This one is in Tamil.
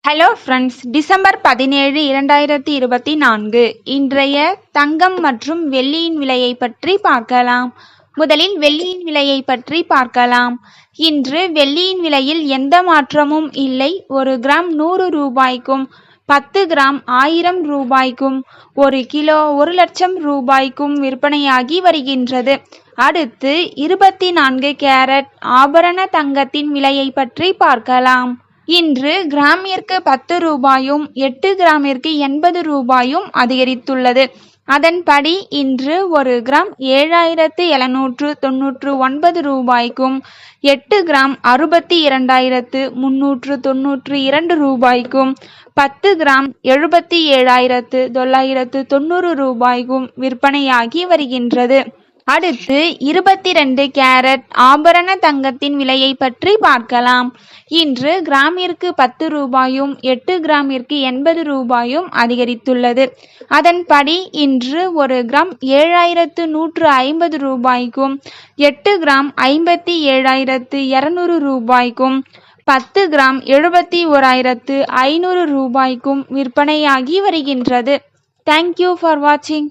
ஹலோ ஃப்ரெண்ட்ஸ், டிசம்பர் 17, 2024 இன்றைய தங்கம் மற்றும் வெள்ளியின் விலையை பற்றி பார்க்கலாம். முதலில் வெள்ளியின் விலையை பற்றி பார்க்கலாம். இன்று வெள்ளியின் விலையில் எந்த மாற்றமும் இல்லை. 1 கிராம் 100 ரூபாய்க்கும் 10 கிராம் 1000 ரூபாய்க்கும் 1 கிலோ 1 லட்சம் ரூபாய்க்கும் விற்பனையாகி வருகின்றது. அடுத்து 24 கேரட் ஆபரண தங்கத்தின் விலையை பற்றி பார்க்கலாம். இன்று கிராமிற்கு 10 ரூபாயும் 8 கிராமிற்கு 80 ரூபாயும் அதிகரித்துள்ளது. அதன்படி இன்று 1 கிராம் 7799 ரூபாய்க்கும் 8 கிராம் 62,392 ரூபாய்க்கும் 10 கிராம் 77,990 ரூபாய்க்கும் விற்பனையாகி வருகின்றது. அடுத்து 22 கேரட் ஆபரண தங்கத்தின் விலையை பற்றி பார்க்கலாம். இன்று கிராமிற்கு 10 ரூபாயும் 8 கிராமிற்கு 80 ரூபாயும் அதிகரித்துள்ளது. அதன்படி இன்று 1 கிராம் 7150 ரூபாய்க்கும் 8 கிராம் 57,200 ரூபாய்க்கும் 10 கிராம் 71,500 ரூபாய்க்கும் விற்பனையாகி வருகின்றது. தேங்க்யூ ஃபார் வாட்சிங்.